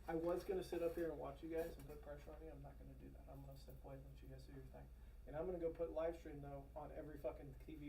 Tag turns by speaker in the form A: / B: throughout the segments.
A: I was going to sit up here and watch you guys and put pressure on you. I'm not going to do that. I'm going to step away and let you guys do your thing. And I'm going to go put live stream, though, on every fucking TV.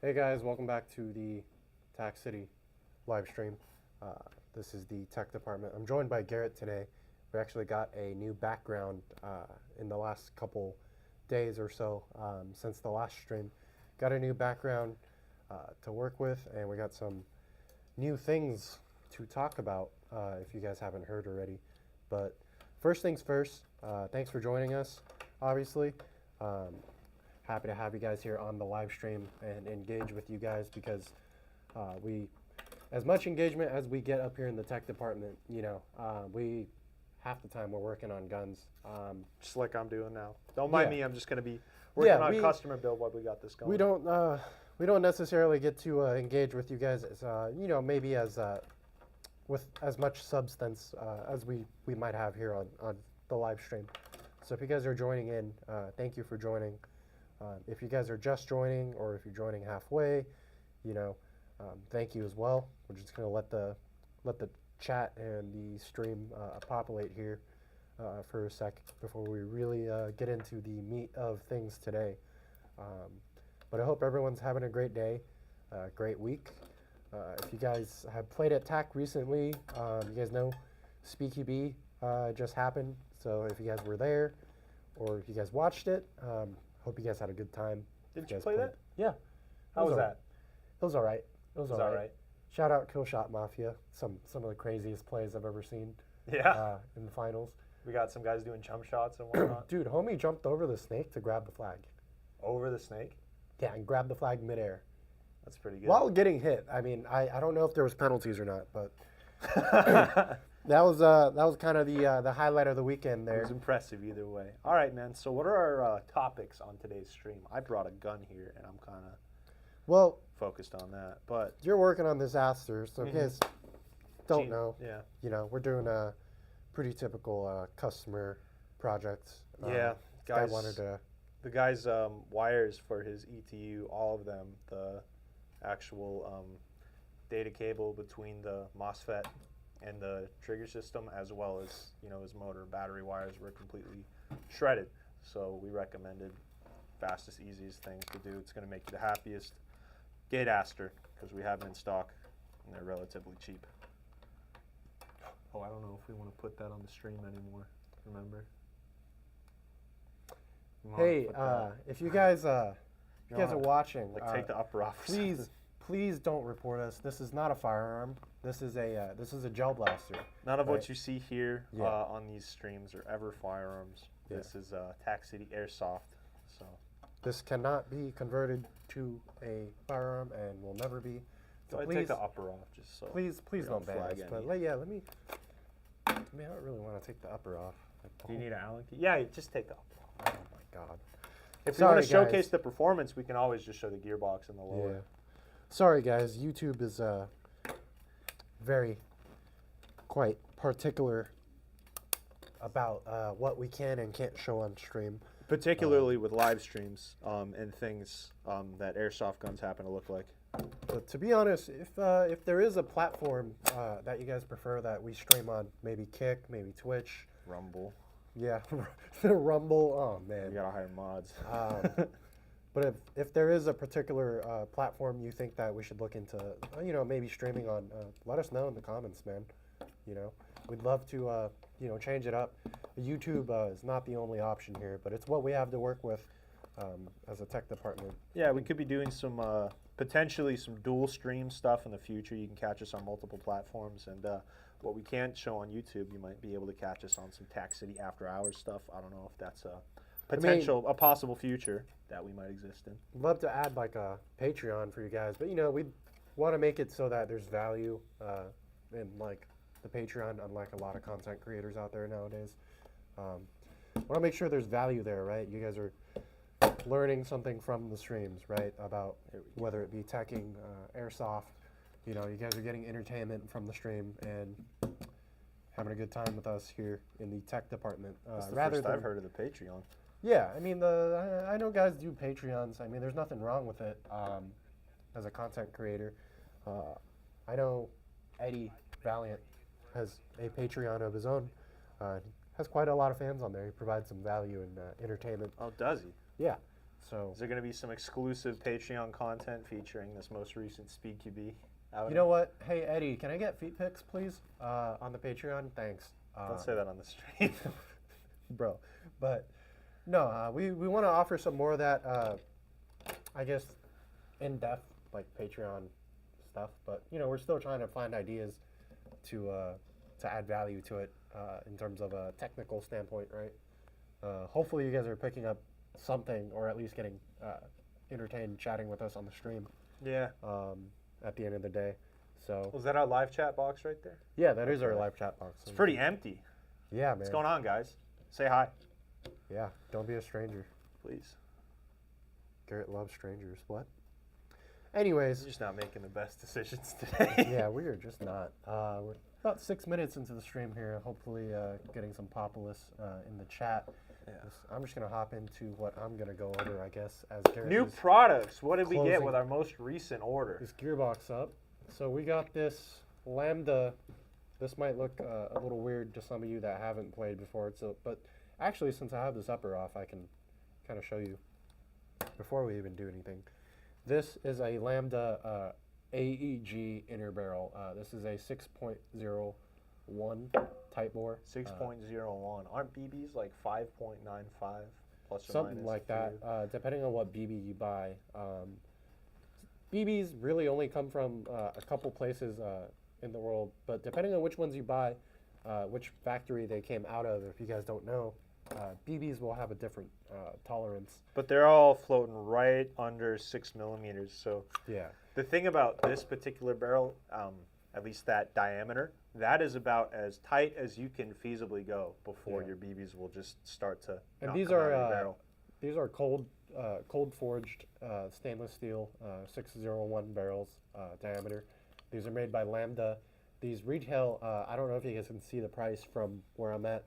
B: Hey guys, welcome back to the Tac City live stream. This is the tech department. I'm joined by Garrett today. We actually got a new background in the last couple days or so since the last stream. Got a new background to work with, and we got some new things to talk about if you guys haven't heard already. But first things first, thanks for joining us, obviously. Happy to have you guys here on the live stream and engage with you guys because as much engagement as we get up here in the tech department, we half the time we're working on guns.
C: Just like I'm doing now. Don't mind me. I'm just going to be working on customer build while we got this going.
B: We don't necessarily get to engage with you guys as maybe as with as much substance as we might have here on the live stream. So if you guys are joining in, thank you for joining. If you guys are just joining or if you're joining halfway, thank you as well. We're just going to let the chat and the stream populate here for a sec before we really get into the meat of things today. But I hope everyone's having a great day, great week. If you guys have played at TAC recently, you guys know Speaky Bee just happened. So if you guys were there or if you guys watched it, hope you guys had a good time.
C: Did you play that?
B: Yeah.
C: How was that?
B: It was all right. It was all right. Shout out Killshot Mafia. Some of the craziest plays I've ever seen.
C: Yeah.
B: In the finals.
C: We got some guys doing jump shots and whatnot.
B: Dude, homie jumped over the snake to grab the flag.
C: Over the snake?
B: Yeah, and grabbed the flag midair.
C: That's pretty good.
B: While getting hit. I mean, I don't know if there was penalties or not, but that was kind of the highlight of the weekend there.
C: It was impressive either way. All right, man. So what are our topics on today's stream? I brought a gun here, and I'm kind of focused on that. But
B: you're working on this Aster, so if you guys don't know, we're doing a pretty typical customer project.
C: Yeah,
B: guys wanted to.
C: The guy's wires for his ETU, all of them, the actual data cable between the MOSFET and the trigger system, as well as his motor and battery wires were completely shredded. So we recommended fastest, easiest thing to do. It's going to make you the happiest. Get Aster, because we have them in stock and they're relatively cheap. Oh, I don't know if we want to put that on the stream anymore. Remember?
B: Hey, if you guys are watching,
C: take the upper off.
B: Please don't report us. This is not a firearm. This is a gel blaster.
C: None of what you see here on these streams are ever firearms. Yeah. This is Tac City Airsoft. So
B: this cannot be converted to a firearm and will never be.
C: So please take the upper off, just so.
B: Please don't ban us. But let me. I don't really want to take the upper off.
C: Do you need an Allen key? Yeah, just take the upper off.
B: Oh my God.
C: If we want to showcase the performance, we can always just show the gearbox in the lower.
B: Yeah. Sorry, guys. YouTube is quite particular about what we can and can't show on stream.
C: Particularly with live streams and things that airsoft guns happen to look like.
B: But to be honest, if there is a platform that you guys prefer that we stream on, maybe Kick, maybe Twitch.
C: Rumble.
B: Yeah, Rumble. Oh, man.
C: We got to hire mods.
B: But if there is a particular platform you think that we should look into, maybe streaming on, let us know in the comments, man. We'd love to, change it up. YouTube is not the only option here, but it's what we have to work with as a tech department.
C: Yeah, we could be doing some potentially some dual stream stuff in the future. You can catch us on multiple platforms, and what we can't show on YouTube, you might be able to catch us on some Tax City after hours stuff. I don't know if that's a potential, a possible future that we might exist in.
B: Love to add like a Patreon for you guys, but you know, we want to make it so that there's value in like the Patreon, unlike a lot of content creators out there nowadays. Want to make sure there's value there, right? You guys are learning something from the streams, right? About whether it be teching, airsoft. You know, you guys are getting entertainment from the stream and having a good time with us here in the tech department.
C: That's the first I've heard of the Patreon.
B: Yeah, I mean, I know guys do Patreons. I mean, there's nothing wrong with it as a content creator. I know Eddie Valiant has a Patreon of his own. Has quite a lot of fans on there. He provides some value and entertainment.
C: Oh, does he?
B: Yeah. So
C: is there going to be some exclusive Patreon content featuring this most recent Speed QB?
B: You know what? Hey, Eddie, can I get feet pics, please, on the Patreon? Thanks.
C: Don't say that on the stream.
B: Bro. But, no, we want to offer some more of that, I guess, in-depth, like, Patreon stuff. But, you know, we're still trying to find ideas to add value to it in terms of a technical standpoint, right? Hopefully you guys are picking up something or at least getting entertained chatting with us on the stream.
C: Yeah.
B: At the end of the day. So
C: was that our live chat box right there?
B: Yeah, that is our live chat box.
C: It's pretty empty.
B: Yeah, man.
C: What's going on, guys? Say hi.
B: Yeah, don't be a stranger.
C: Please.
B: Garrett loves strangers. What? Anyways.
C: You're just not making the best decisions today.
B: Yeah, we are just not. We're about 6 minutes into the stream here. Hopefully getting some populace in the chat. Yeah. I'm just going to hop into what I'm going to go over, I guess, as Garrett
C: New products. What did we get with our most recent order?
B: This gearbox up. So we got this Lambda. This might look a little weird to some of you that haven't played before. So, but actually, since I have this upper off, I can kind of show you before we even do anything. This is a Lambda AEG inner barrel. This is a 6.01 type bore.
C: 6.01. Aren't BBs like 5.95 plus or
B: something
C: minus
B: like that, depending on what BB you buy. BBs really only come from a couple places in the world, but depending on which ones you buy, which factory they came out of, if you guys don't know, BBs will have a different tolerance.
C: But they're all floating right under 6 millimeters. So
B: yeah,
C: the thing about this particular barrel, at least that diameter, that is about as tight as you can feasibly go before your BBs will just start to.
B: And these are cold forged stainless steel 601 barrels diameter. These are made by Lambda. These retail. I don't know if you guys can see the price from where I'm at,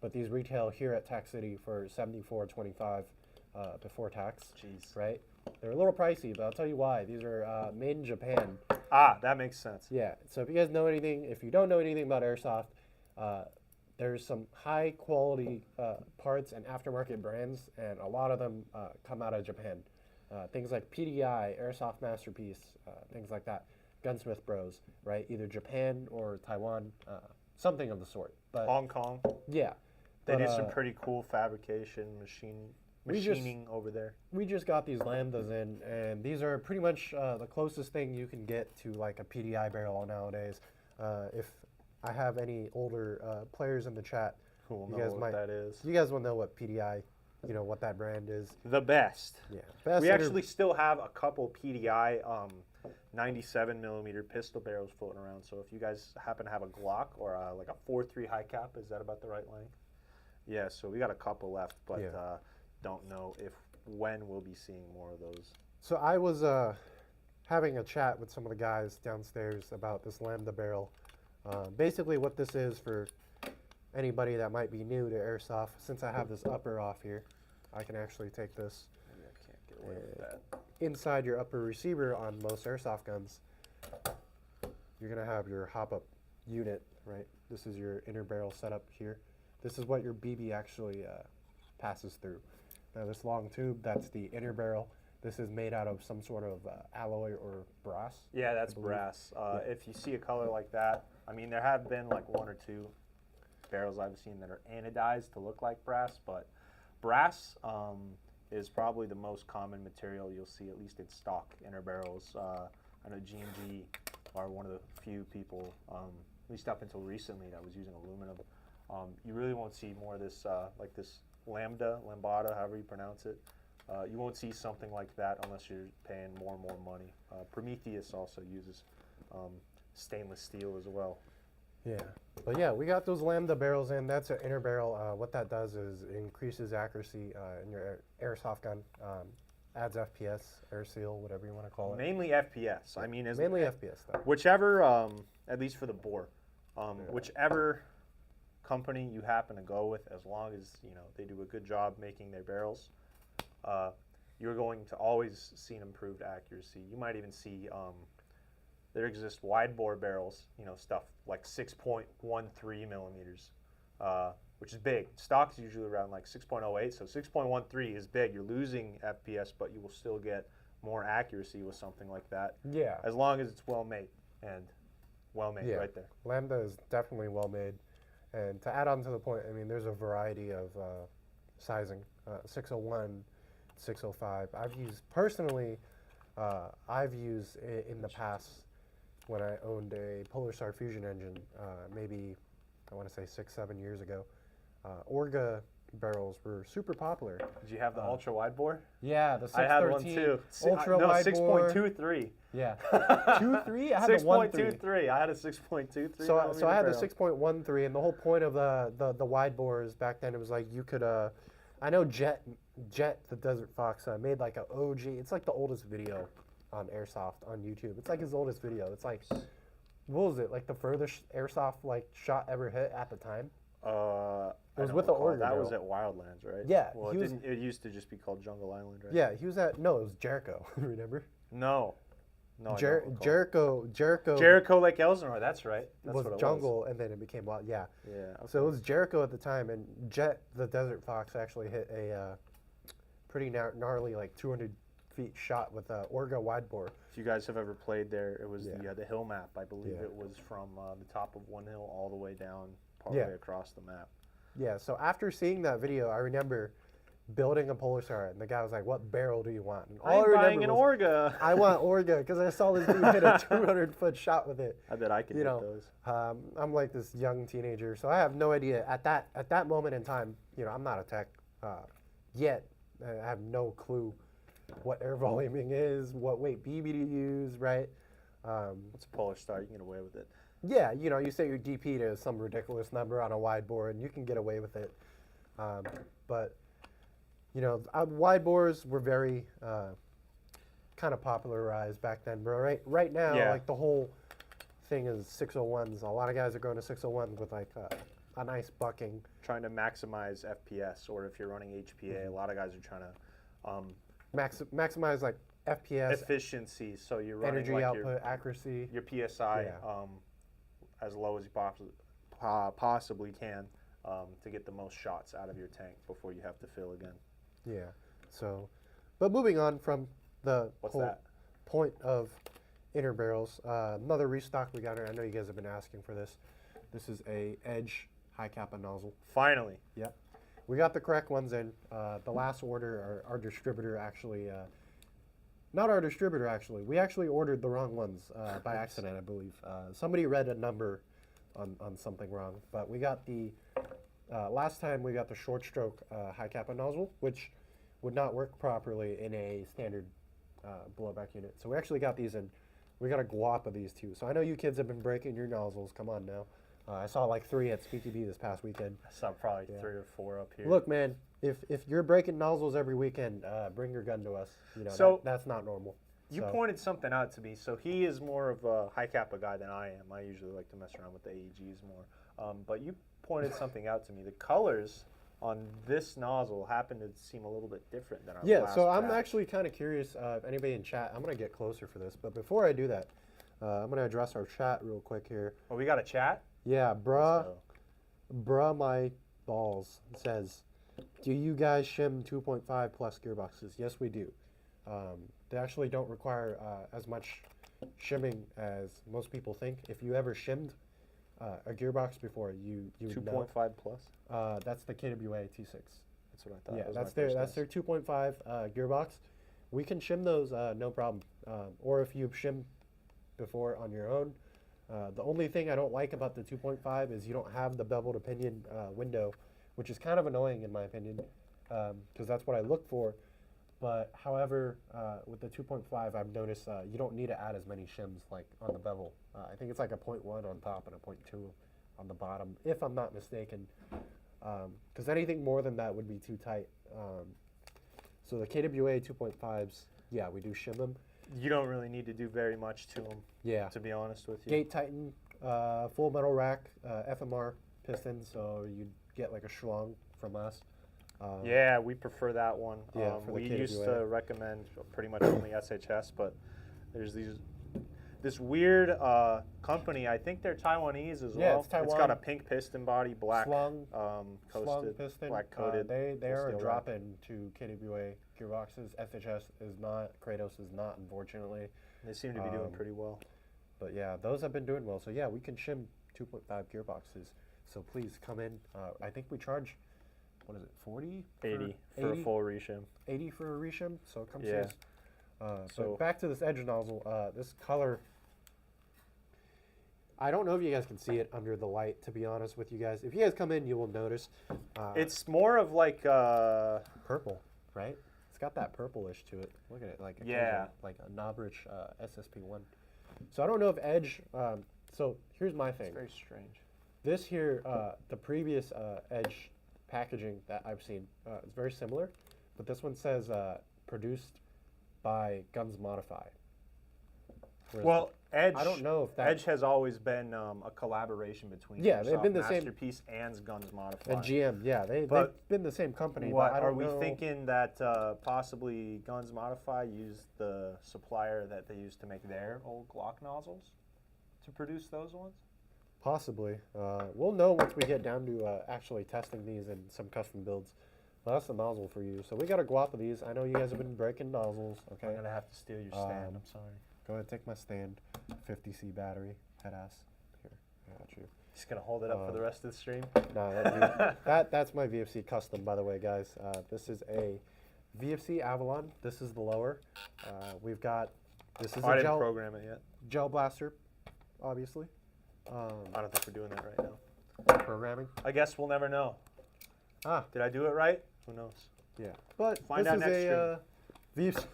B: but these retail here at Tax City for $74.25 before tax.
C: Jeez.
B: Right? They're a little pricey, but I'll tell you why. These are made in Japan.
C: Ah, that makes sense.
B: Yeah. So if you guys know anything, if you don't know anything about airsoft, there's some high quality parts and aftermarket brands, and a lot of them come out of Japan. Things like PDI, Airsoft Masterpiece, things like that. Gunsmith Bros, right? Either Japan or Taiwan, something of the sort. But
C: Hong Kong.
B: Yeah.
C: They do some pretty cool fabrication, machining over there.
B: We just got these Lambdas in, and these are pretty much the closest thing you can get to like a PDI barrel nowadays. If I have any older players in the chat,
C: who will know what that is.
B: You guys will know what PDI, you know, what that brand is.
C: The best.
B: Yeah. Best
C: we actually still have a couple PDI 97 millimeter pistol barrels floating around. So if you guys happen to have a Glock or like a 4.3 high cap, is that about the right length? Yeah, so we got a couple left, but don't know when we'll be seeing more of those.
B: So I was having a chat with some of the guys downstairs about this Lambda barrel. Basically what this is for anybody that might be new to airsoft, since I have this upper off here, I can actually take this
C: Can't get away with that.
B: inside your upper receiver on most airsoft guns. You're going to have your hop-up unit, right? This is your inner barrel setup here. This is what your BB actually passes through. Now this long tube, that's the inner barrel. This is made out of some sort of alloy or brass.
C: Yeah, that's brass. If you see a color like that, I mean, there have been like 1 or 2 barrels I've seen that are anodized to look like brass, but brass is probably the most common material you'll see, at least in stock inner barrels. I know G&G are one of the few people, at least up until recently, that was using aluminum. You really won't see more of this, like this lambada, however you pronounce it. You won't see something like that unless you're paying more and more money. Prometheus also uses stainless steel as well.
B: Yeah, but yeah, we got those lambda barrels in. That's an inner barrel. What that does is it increases accuracy in your airsoft gun, adds FPS, air seal, whatever you want to call it.
C: Mainly FPS. I mean,
B: Mainly FPS though.
C: whichever, at least for the bore, whichever company you happen to go with, as long as they do a good job making their barrels, you're going to always see an improved accuracy. You might even see there exist wide bore barrels, stuff like 6.13 millimeters, which is big. Stock's usually around like 6.08, so 6.13 is big. You're losing FPS, but you will still get more accuracy with something like that.
B: Yeah.
C: As long as it's well made, and well made right there.
B: Lambda is definitely well made. And to add on to the point, I mean, there's a variety of sizing, 601, 605. I've used, personally, I've used in the past when I owned a Polar Star Fusion engine, maybe, I want to say 6-7 years ago. Orga barrels were super popular.
C: Did you have the ultra wide bore?
B: Yeah, the 613
C: I had one too.
B: ultra wide bore.
C: 6.23.
B: Yeah. 2.3? I had the 1.3.
C: 6.23. I had a 6.23.
B: So I had the 6.13, and the whole point of the wide bores back then, it was like you could, I know Jet the Desert Fox made like an OG, it's like the oldest video on Airsoft on YouTube. It's like his oldest video. It's like, what was it, like the furthest Airsoft like shot ever hit at the time? It was with the Orga.
C: That was at Wildlands, right?
B: Yeah.
C: Well, it used to just be called Jungle Island, right?
B: Yeah, he was at, no, it was Jericho, remember?
C: No. No,
B: Jericho
C: Lake Elsinore, that's right. That's
B: was
C: what it
B: Jungle, and then it became Wild, yeah.
C: Yeah. Okay.
B: So it was Jericho at the time, and Jet the Desert Fox actually hit a pretty gnarly, like 200 feet shot with a Orga wide bore.
C: If you guys have ever played there, it was the hill map. I believe
B: Yeah.
C: it was from the top of one hill all the way down, part way across the map.
B: Yeah, so after seeing that video, I remember building a Polar Star, and the guy was like, "What barrel do you want?" And all I
C: I'm buying
B: remember
C: an
B: was,
C: Orga.
B: I want Orga because I saw this dude hit a 200-foot shot with it.
C: I bet I could hit those.
B: I'm like this young teenager, so I have no idea at that moment in time. I'm not a tech yet. I have no clue what air voluming is, what weight BB to use, right?
C: It's a Polar Star. You can get away with it.
B: Yeah, you set your DP to some ridiculous number on a wide bore, and you can get away with it. But wide bores were very kind of popularized back then, bro. Right now, like the whole thing is 601s. A lot of guys are going to 601 with like a nice bucking.
C: Trying to maximize FPS, or if you're running HPA, a lot of guys are trying to
B: maximize like FPS,
C: efficiency. So you're running
B: energy
C: like
B: output, accuracy,
C: your PSI as low as you possibly can to get the most shots out of your tank before you have to fill again.
B: Yeah. So, but moving on from the whole point of inner barrels, another restock we got here. I know you guys have been asking for this. This is a Edge high kappa nozzle.
C: Finally.
B: Yep. We got the correct ones in. The last order, our distributor actually, not our distributor actually, we actually ordered the wrong ones by accident, I believe. Somebody read a number on something wrong, but we got the, last time we got the short stroke high kappa nozzle, which would not work properly in a standard blowback unit. So we actually got these in. We got a glop of these too. So I know you kids have been breaking your nozzles. Come on now. I saw like 3 at SpeakyB this past weekend.
C: I saw probably 3 or 4 up here.
B: Look, man, if you're breaking nozzles every weekend, bring your gun to us.
C: So
B: that's not normal.
C: You pointed something out to me. So he is more of a high kappa guy than I am. I usually like to mess around with the AEGs more. But you pointed something out to me. The colors on this nozzle happen to seem a little bit different than our last
B: so I'm
C: batch.
B: actually kind of curious if anybody in chat, I'm going to get closer for this. But before I do that, I'm going to address our chat real quick here.
C: Oh, we got a chat?
B: Yeah, bruh my balls says, do you guys shim 2.5 plus gearboxes? Yes, we do. They actually don't require as much shimming as most people think. If you ever shimmed a gearbox before, you
C: 2.5 plus?
B: That's the KWA T6.
C: That's what I thought.
B: Yeah,
C: That was my
B: that's
C: first
B: their
C: guess.
B: 2.5 gearbox. We can shim those, no problem. Or if you've shimmed before on your own. The only thing I don't like about the 2.5 is you don't have the beveled opinion window, which is kind of annoying in my opinion, because that's what I look for. But however, with the 2.5, I've noticed you don't need to add as many shims like on the bevel. I think it's like a 0.1 on top and a 0.2 on the bottom, if I'm not mistaken. Because anything more than that would be too tight. So the KWA 2.5s, yeah, we do shim them.
C: You don't really need to do very much to them,
B: Yeah.
C: to be honest with you.
B: Gate Titan, full metal rack, FMR piston, so you'd get like a schlong from us.
C: Yeah, we prefer that one.
B: Yeah, for the
C: we used
B: KWA.
C: to recommend pretty much only SHS, but there's this weird company. I think they're Taiwanese as
B: Yeah,
C: well.
B: it's Taiwan.
C: It's got a pink piston body, black
B: Slung,
C: coasted,
B: slung piston.
C: black coated.
B: They are a
C: steel
B: drop
C: rod.
B: in to KWA gearboxes. SHS is not. Kratos is not, unfortunately.
C: They seem to be doing pretty well.
B: But yeah, those have been doing well. So yeah, we can shim 2.5 gearboxes. So please come in. I think we charge, what is it, 40?
C: 80 for a full reshim.
B: 80 for a reshim. So come see
C: Yeah.
B: us.
C: So-
B: So back to this edge nozzle. This color, I don't know if you guys can see it under the light, to be honest with you guys. If you guys come in, you will notice.
C: It's more of like
B: purple, right? It's got that purplish to it. Look at it, like
C: Yeah.
B: like a Knobridge SSP1. So I don't know if Edge. So here's my thing.
C: it's very strange.
B: This here, the previous Edge packaging that I've seen is very similar, but this one says produced by Guns Modify. Whereas
C: Well, Edge.
B: I don't know if that.
C: Edge has always been a collaboration between
B: Yeah, they've been the same-
C: Masterpiece and Guns Modified.
B: and GM, yeah, they've
C: But
B: been the same company.
C: What
B: but I
C: are
B: don't
C: we
B: know.
C: thinking that possibly Guns Modify used the supplier that they used to make their old Glock nozzles to produce those ones?
B: Possibly. We'll know once we get down to actually testing these in some custom builds. Well, that's the nozzle for you. So we got to go out with these. I know you guys have been breaking nozzles. Okay.
C: I'm gonna have to steal your stand.
B: Um,
C: I'm sorry.
B: Go ahead, take my stand. 50C battery, head ass. Here, I got you.
C: Just gonna hold it up for the rest of the stream.
B: No, that's my VFC custom, by the way, guys. This is a VFC Avalon. This is the lower. We've got, this is
C: I
B: a
C: didn't program it yet.
B: gel blaster, obviously.
C: I don't think we're doing that right now.
B: Programming.
C: I guess we'll never know.
B: Ah,
C: Did I do it right? Who knows?
B: yeah. But
C: Find
B: this
C: out
B: is
C: next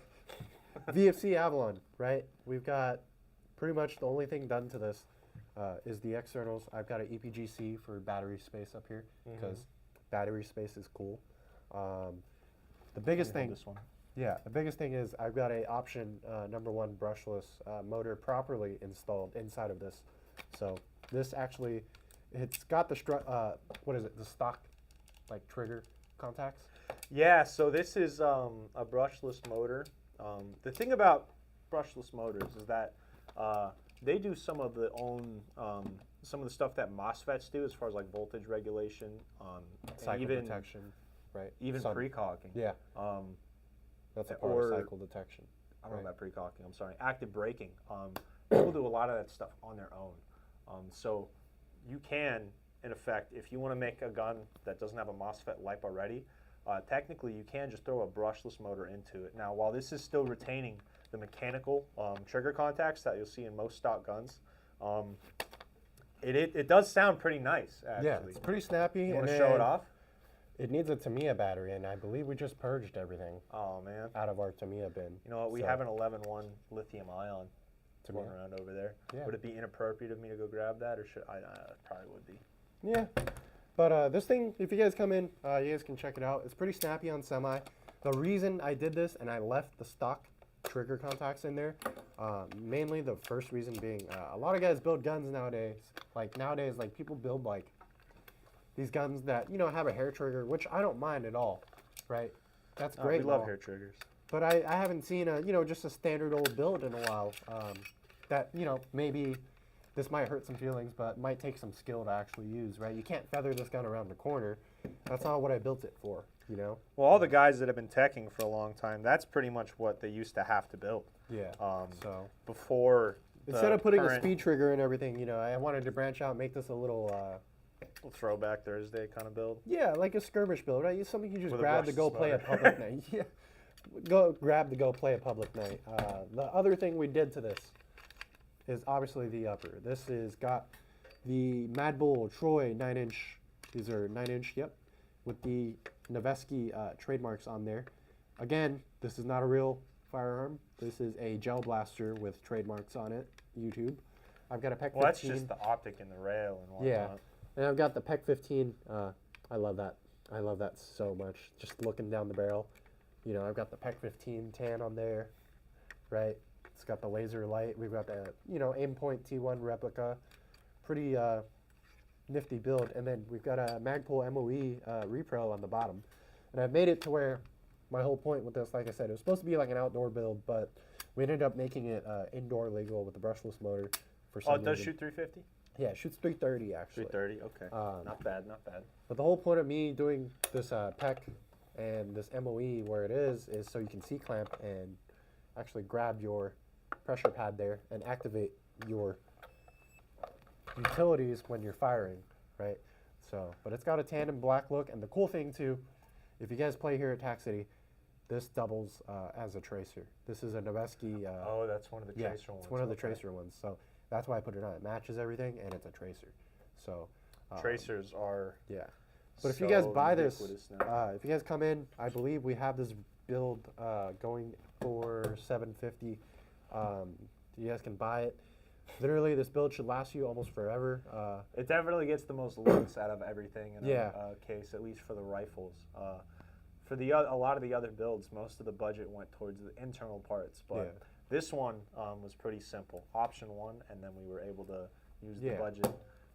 B: a VFC Avalon, right? We've got pretty much the only thing done to this is the externals. I've got an EPGC for battery space up here because battery space is cool. The biggest
C: Let me
B: thing,
C: hold this one.
B: yeah, the biggest thing is I've got a option #1 brushless motor properly installed inside of this. So this actually, it's got the what is it? The stock like trigger contacts.
C: Yeah, so this is a brushless motor. The thing about brushless motors is that they do some of the stuff that MOSFETs do as far as like voltage regulation, and
B: Cycle
C: even
B: detection, right?
C: even
B: Sun.
C: precaulking.
B: Yeah, that's a part
C: or-
B: of cycle detection.
C: I don't know
B: Right.
C: about precaulking. I'm sorry. Active braking. People do a lot of that stuff on their own. So you can, in effect, if you want to make a gun that doesn't have a MOSFET light already, technically you can just throw a brushless motor into it. Now, while this is still retaining the mechanical trigger contacts that you'll see in most stock guns, it does sound pretty nice, actually.
B: Yeah, it's pretty snappy.
C: You want
B: and
C: to show it
B: then
C: off?
B: It needs a Tamiya battery, and I believe we just purged everything
C: Oh, man.
B: out of our Tamiya bin.
C: You know what? We
B: So,
C: have an 11-1 lithium ion floating
B: Tamiya.
C: around over there.
B: Yeah.
C: Would it be inappropriate of me to go grab that, or should I? Probably would be.
B: Yeah, but this thing, if you guys come in, you guys can check it out. It's pretty snappy on semi. The reason I did this and I left the stock trigger contacts in there, mainly the first reason being a lot of guys build guns nowadays. Like people build like these guns that have a hair trigger, which I don't mind at all, right? That's great.
C: We
B: and
C: love
B: all.
C: hair triggers.
B: But I haven't seen just a standard old build in a while. That maybe this might hurt some feelings, but might take some skill to actually use, right? You can't feather this gun around the corner. That's not what I built it for,
C: Well, all the guys that have been teching for a long time, that's pretty much what they used to have to build.
B: Yeah.
C: So before
B: instead of putting a speed trigger and everything, I wanted to branch out and make this a little
C: Throwback Thursday kind of build.
B: Yeah, like a skirmish build, right? It's something you just
C: With a
B: grab to
C: brushless
B: go play a
C: motor.
B: public night. Yeah, grab to go play a public night. The other thing we did to this is obviously the upper. This is got the Mad Bull Troy 9-inch. These are 9-inch, yep, with the Noveski trademarks on there. Again, this is not a real firearm. This is a gel blaster with trademarks on it. YouTube. I've got a PEC 15.
C: Well, that's just the optic and the rail and whatnot.
B: Yeah, and I've got the PEC 15. I love that. I love that so much. Just looking down the barrel, you know, I've got the PEC 15 tan on there, right? It's got the laser light. We've got the, you know, Aimpoint T1 replica. Pretty nifty build. And then we've got a Magpul MOE repro on the bottom. And I've made it to where my whole point with this, like I said, it was supposed to be like an outdoor build, but we ended up making it indoor legal with the brushless motor for some
C: Oh, it does
B: reason.
C: shoot 350?
B: Yeah, it shoots 330 actually.
C: 330, okay. Not bad, not bad.
B: But the whole point of me doing this PEC and this MOE where it is so you can C-clamp and actually grab your pressure pad there and activate your utilities when you're firing, right? So, but it's got a tandem black look, and the cool thing too, if you guys play here at Tac City, this doubles as a tracer. This is a Noveski.
C: Oh, that's one of the tracer ones.
B: It's one of the
C: okay.
B: tracer ones. So that's why I put it on. It matches everything, and it's a tracer. So
C: Tracers are.
B: yeah. But if you guys
C: so
B: buy this,
C: ubiquitous now.
B: if you guys come in, I believe we have this build going for $750. You guys can buy it. Literally, this build should last you almost forever.
C: It definitely gets the most looks out of everything in
B: Yeah.
C: a case, at least for the rifles. For a lot of the other builds, most of the budget went towards the internal parts, but
B: Yeah.
C: this one was pretty simple. Option one, and then we were able to use the
B: Yeah.
C: budget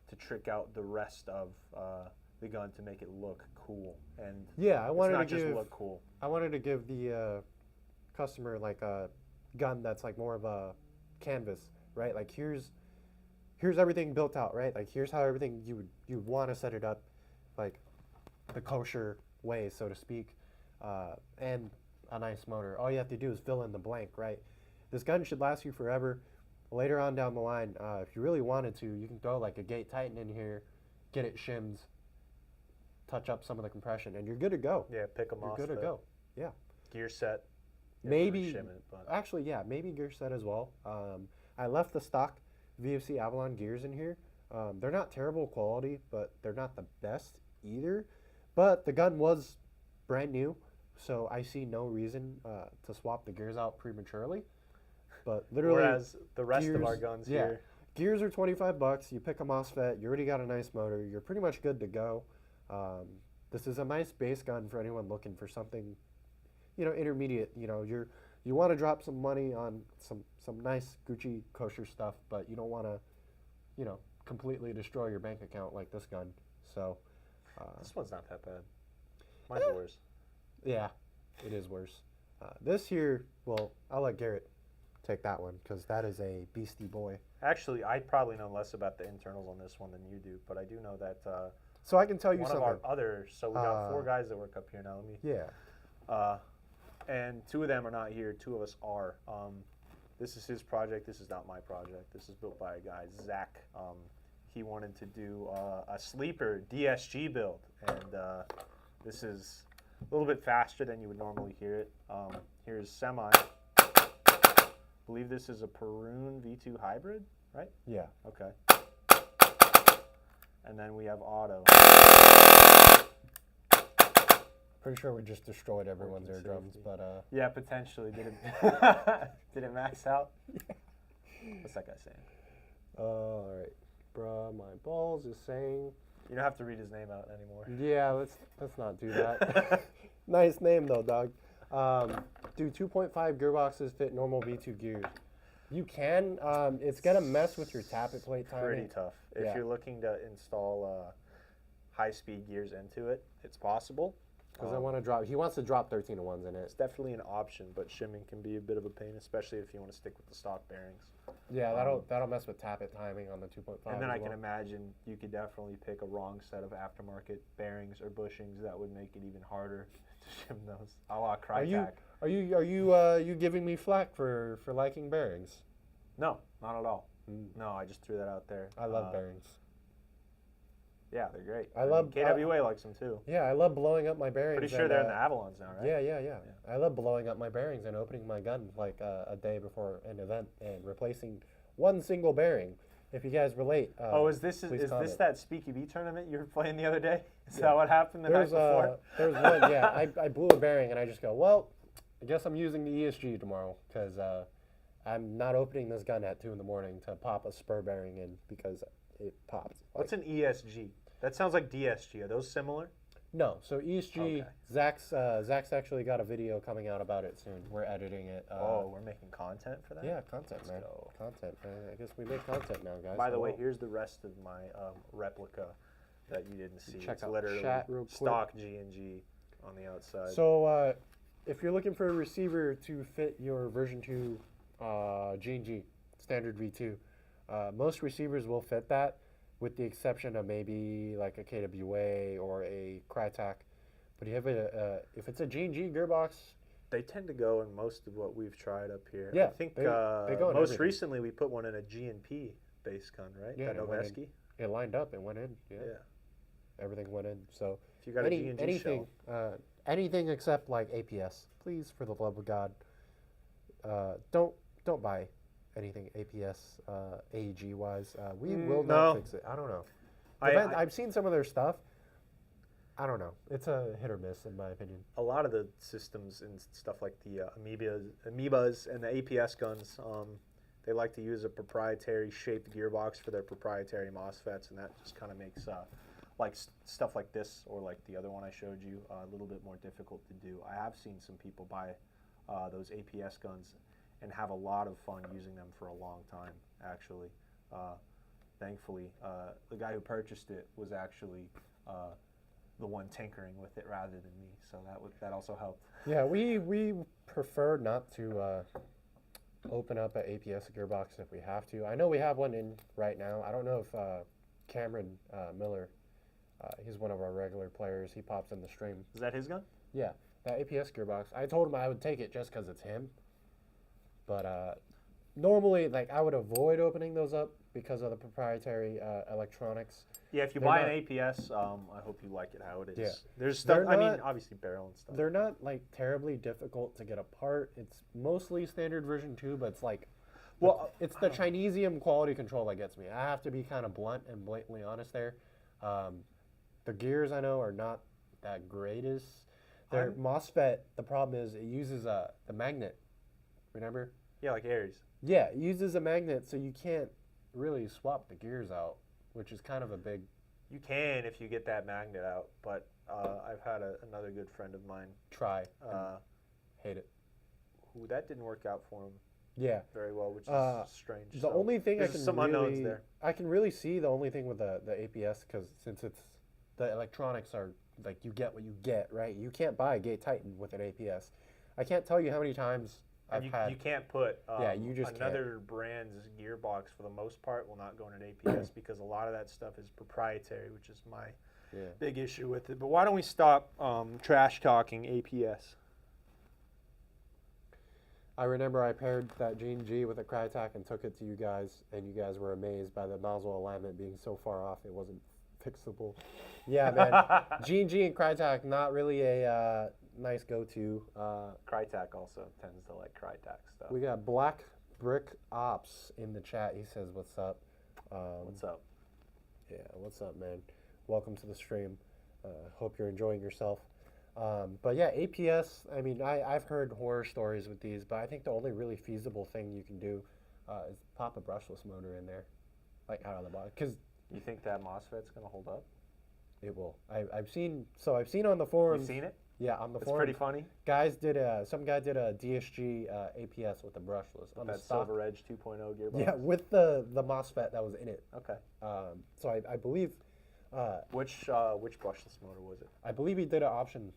C: to trick out the rest of the gun to make it look cool. And
B: Yeah, I
C: it's
B: wanted
C: not
B: to
C: just
B: give
C: look cool.
B: I wanted to give the customer like a gun that's like more of a canvas, right? Like here's everything built out, right? Like here's how everything you would want to set it up, like the kosher way, so to speak, and a nice motor. All you have to do is fill in the blank, right? This gun should last you forever. Later on down the line, if you really wanted to, you can throw like a gate titan in here, get it shimmed, touch up some of the compression, and you're good to go.
C: Yeah, pick them
B: You're
C: off.
B: good to go. Yeah.
C: Gear set. you have to
B: Maybe,
C: shim it, but
B: actually, yeah, maybe gear set as well. I left the stock VFC Avalon gears in here. They're not terrible quality, but they're not the best either. But the gun was brand new, so I see no reason to swap the gears out prematurely. But literally,
C: whereas the rest of our
B: gears-
C: guns
B: yeah.
C: here,
B: gears are $25. You pick a MOSFET. You already got a nice motor. You're pretty much good to go. This is a nice base gun for anyone looking for something, you know, intermediate. You know, you want to drop some money on some nice Gucci kosher stuff, but you don't want to, you know, completely destroy your bank account like this gun. So,
C: this one's not that bad. Mine's worse.
B: yeah, it is worse. This here, well, I'll let Garrett take that one because that is a beastie boy.
C: Actually, I probably know less about the internals on this one than you do, but I do know that
B: So I can tell you
C: one
B: something.
C: of our others, so we got 4 guys that work up here now. Let me,
B: Yeah.
C: and 2 of them are not here. 2 of us are. This is his project. This is not my project. This is built by a guy, Zach. He wanted to do a sleeper DSG build, and this is a little bit faster than you would normally hear it. Here's semi. I believe this is a Perun V2 hybrid, right?
B: Yeah.
C: Okay. And then we have auto.
B: Pretty sure we just destroyed everyone's
C: 14
B: eardrums,
C: safety.
B: but
C: Yeah, potentially. Did it max out? What's that guy saying?
B: all right, bruh, my balls is saying.
C: You don't have to read his name out anymore.
B: Yeah, let's not do that. Nice name though, dog. Dude, 2.5 gearboxes fit normal V2 gears. You can. It's gonna mess with your tappet plate timing.
C: Pretty tough. If
B: Yeah.
C: you're looking to install high-speed gears into it, it's possible.
B: Because I want to drop. He wants to drop 13-1s in
C: It's
B: it.
C: definitely an option, but shimming can be a bit of a pain, especially if you want to stick with the stock bearings.
B: Yeah, that'll mess with tappet timing on the 2.5.
C: And then
B: as
C: I can
B: well.
C: imagine you could definitely pick a wrong set of aftermarket bearings or bushings that would make it even harder to shim those. A la
B: Are you
C: Crytek.
B: you giving me flack for liking bearings?
C: No, not at all.
B: Mm.
C: No, I just threw that out there.
B: I love bearings.
C: Yeah, they're great.
B: I love-
C: KWA likes them too.
B: Yeah, I love blowing up my bearings.
C: Pretty sure
B: and,
C: they're in the Avalons now, right?
B: Yeah. I love blowing up my bearings and opening my gun like a day before an event and replacing one single bearing. If you guys relate.
C: Is this
B: comment.
C: that Speaky Bee tournament you were playing the other day? Is
B: Yeah.
C: that what happened the night before?
B: There's one, yeah. I blew a bearing and I just go, well, I guess I'm using the ESG tomorrow because I'm not opening this gun at 2 in the morning to pop a spur bearing in because it popped.
C: What's an ESG? That sounds like DSG. Are those similar?
B: No, so ESG,
C: Okay.
B: Zach's actually got a video coming out about it soon. We're editing it.
C: We're making content for that?
B: Yeah, content,
C: Let's
B: man.
C: go.
B: Content, man. I guess we make content now, guys.
C: By the way,
B: Hello.
C: here's the rest of my replica that you didn't see.
B: Check
C: It's
B: out
C: literally
B: chat real quick.
C: stock G&G on the outside.
B: So, if you're looking for a receiver to fit your version 2 G&G standard V2, most receivers will fit that, with the exception of maybe like a KWA or a Crytek. But if it's a G&G gearbox,
C: they tend to go in most of what we've tried up here.
B: Yeah,
C: I think
B: they go in
C: most
B: everything.
C: recently we put one in a G&P base gun, right?
B: Yeah,
C: That
B: it went in.
C: Noveski.
B: it lined up, it went in. Yeah,
C: Yeah.
B: everything went in. So
C: If you got a G&G
B: anything,
C: shell.
B: anything except like APS, please, for the love of God, don't buy anything APS AEG wise. We will not
C: no.
B: fix it. I don't know.
C: I-
B: I've seen some of their stuff. I don't know. It's a hit or miss in my opinion.
C: A lot of the systems and stuff like the amoebas and the APS guns, they like to use a proprietary shaped gearbox for their proprietary MOSFETs, and that just kind of makes stuff like this or like the other one I showed you a little bit more difficult to do. I have seen some people buy those APS guns and have a lot of fun using them for a long time, actually. Thankfully, the guy who purchased it was actually the one tinkering with it rather than me, so that also helped.
B: Yeah, we prefer not to open up an APS gearbox if we have to. I know we have one in right now. I don't know if Cameron Miller, he's one of our regular players. He pops in the stream.
C: Is that his gun?
B: Yeah, that APS gearbox. I told him I would take it just because it's him. But normally, like, I would avoid opening those up because of the proprietary electronics.
C: Yeah, if you
B: They're
C: buy
B: not-
C: an APS, I hope you like it how it is.
B: Yeah.
C: There's stuff,
B: They're
C: I mean,
B: not-
C: obviously barrel and stuff.
B: They're not, like, terribly difficult to get apart. It's mostly standard version 2, but it's like, it's the Chinesium quality control that gets me. I have to be kind of blunt and blatantly honest there. The gears, I know, are not that greatest. Their MOSFET, the problem is it uses the magnet, remember?
C: Yeah, like Aries.
B: Yeah, it uses a magnet, so you can't really swap the gears out, which is kind of a big...
C: You can if you get that magnet out, but I've had another good friend of mine
B: try. Hate it.
C: who that didn't work out for him
B: Yeah.
C: very well, which is strange.
B: The
C: So
B: only thing I
C: there's
B: can
C: some
B: really,
C: unknowns there.
B: I can really see the only thing with the APS, because since it's the electronics are like you get what you get, right? You can't buy a Gate Titan with an APS. I can't tell you how many times I've
C: And
B: had.
C: you can't put
B: you just
C: another brand's gearbox for the most part will not go in an APS because a lot of that stuff is proprietary, which is my big issue with it. But why don't we stop trash talking APS?
B: I remember I paired that G&G with a Crytek and took it to you guys, and you guys were amazed by the nozzle alignment being so far off it wasn't fixable. Yeah, man. G&G and Crytek, not really a nice go-to.
C: Crytek also tends to like Crytek stuff.
B: We got Black Brick Ops in the chat. He says, "What's up?"
C: What's up?
B: Yeah, what's up, man? Welcome to the stream. Hope you're enjoying yourself. But yeah, APS, I mean, I've heard horror stories with these, but I think the only really feasible thing you can do is pop a brushless motor in there, like out of the box. Because
C: You think that MOSFET's going to hold up?
B: it will. I've seen on the forums.
C: You've seen it?
B: Yeah, on the
C: It's
B: forums.
C: pretty funny.
B: Some guy did a DSG APS with a brushless on the
C: That
B: stock.
C: Silver Edge 2.0 gearbox?
B: Yeah, with the MOSFET that was in it.
C: Okay.
B: So I believe
C: Which brushless motor was it?
B: I believe he did an option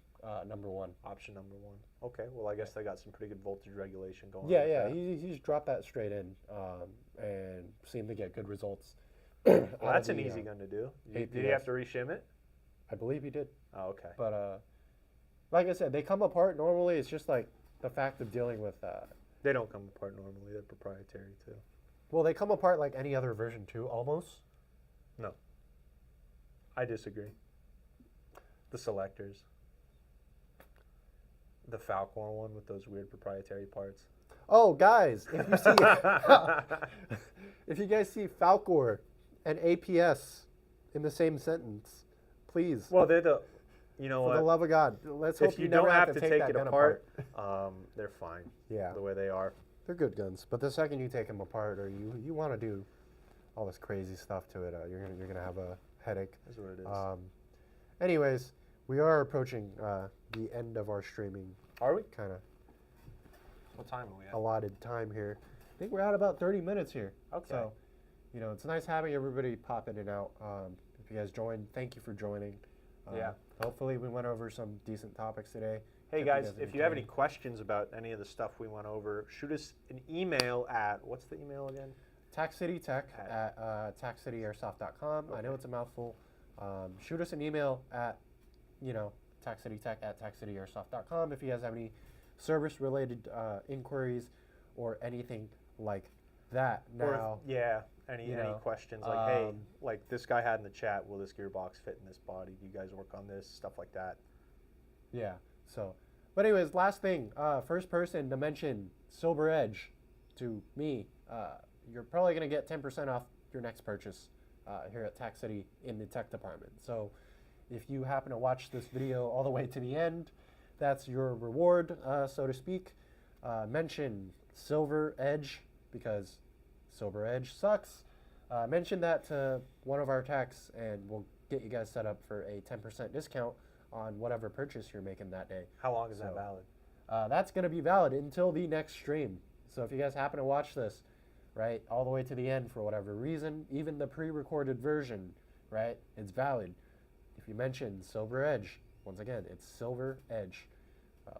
B: number 1.
C: Option number 1. Okay, well I guess they got some pretty good voltage regulation going
B: Yeah,
C: on.
B: yeah,
C: with that.
B: he just dropped that straight in and seemed to get good results.
C: Well, that's an easy gun to do. Did you
B: APS.
C: have to reshim it?
B: I believe he did.
C: Oh, okay.
B: But like I said, they come apart normally. It's just like the fact of dealing with.
C: They don't come apart normally. They're proprietary too.
B: Well, they come apart like any other version 2, almost.
C: No. I disagree. The selectors. The Falcor one with those weird proprietary parts.
B: Oh, guys, if you see, if you guys see Falcor and APS in the same sentence, please,
C: Well, they're the, you know
B: for the
C: what?
B: love of God, let's hope
C: If you
B: never
C: don't have to
B: take
C: take
B: that
C: it
B: gun
C: apart, they're fine.
B: Yeah.
C: The way they are.
B: They're good guns, but the second you take them apart or you want to do all this crazy stuff to it, you're gonna have a headache.
C: That's what it is.
B: Anyways, we are approaching the end of our streaming
C: Are we?
B: kind of
C: What time are we at?
B: allotted time here. I think we're at about 30 minutes here.
C: Okay.
B: So, you know, it's nice having everybody pop in and out. If you guys joined, thank you for joining.
C: Yeah.
B: Hopefully we went over some decent topics today.
C: Hey
B: Kept
C: guys, if you have any
B: entertained.
C: questions about any of the stuff we went over, shoot us an email at, what's the email again?
B: TaxCityTech at taxcityairsoft.com. I know it's a mouthful. Shoot us an email at, TaxCityTech at taxcityairsoft.com if you guys have any service-related inquiries or anything like that.
C: Or
B: Now,
C: any
B: you know,
C: questions like, hey,
B: um,
C: like this guy had in the chat, will this gearbox fit in this body? Do you guys work on this? Stuff like that.
B: yeah. So, but anyways, last thing. First person to mention Silver Edge to me, you're probably going to get 10% off your next purchase here at Tax City in the tech department. So if you happen to watch this video all the way to the end, that's your reward, so to speak. Mention Silver Edge because Silver Edge sucks. Mention that to one of our techs and we'll get you guys set up for a 10% discount on whatever purchase you're making that day.
C: How long is that
B: So,
C: valid?
B: That's going to be valid until the next stream. So if you guys happen to watch this, right, all the way to the end for whatever reason, even the pre-recorded version, right, it's valid. If you mention Silver Edge, once again, it's Silver Edge.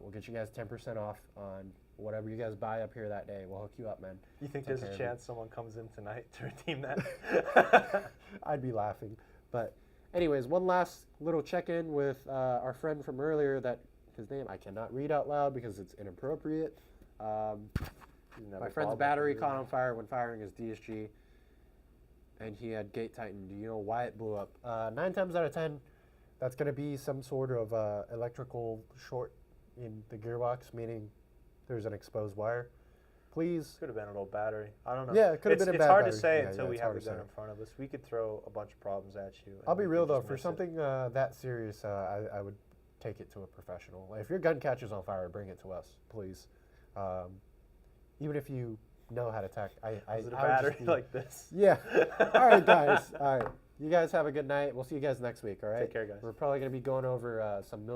B: We'll get you guys 10% off on whatever you guys buy up here that day. We'll hook you up, man.
C: You think
B: Take
C: there's a
B: care of
C: chance someone comes in tonight to redeem that?
B: I'd be laughing. But anyways, one last little check-in with our friend from earlier that his name I cannot read out loud because it's inappropriate. My friend's battery caught on fire when firing his DSG, and he had gate tightened. Do you know why it blew up? 9 times out of 10, that's going to be some sort of electrical short in the gearbox, meaning there's an exposed wire. Please.
C: Could have been an old battery. I don't know.
B: Yeah, it could have been a
C: It's
B: bad
C: hard
B: battery.
C: to say
B: Yeah,
C: until
B: yeah,
C: we
B: it's
C: have
B: hard
C: the
B: to
C: gun
B: say.
C: in front of us. We could throw a bunch of problems at you. and
B: I'll be
C: we
B: real
C: could
B: though,
C: just
B: for
C: miss it.
B: something that serious, I would take it to a professional. If your gun catches on fire, bring it to us, please. Even if you know how to tack,
C: Is it a
B: I would just
C: battery
B: be-
C: like this?
B: Yeah. All right, guys. All right. You guys have a good night. We'll see you guys next week. All right.
C: Take care, guys.
B: We're probably going to be going over some mil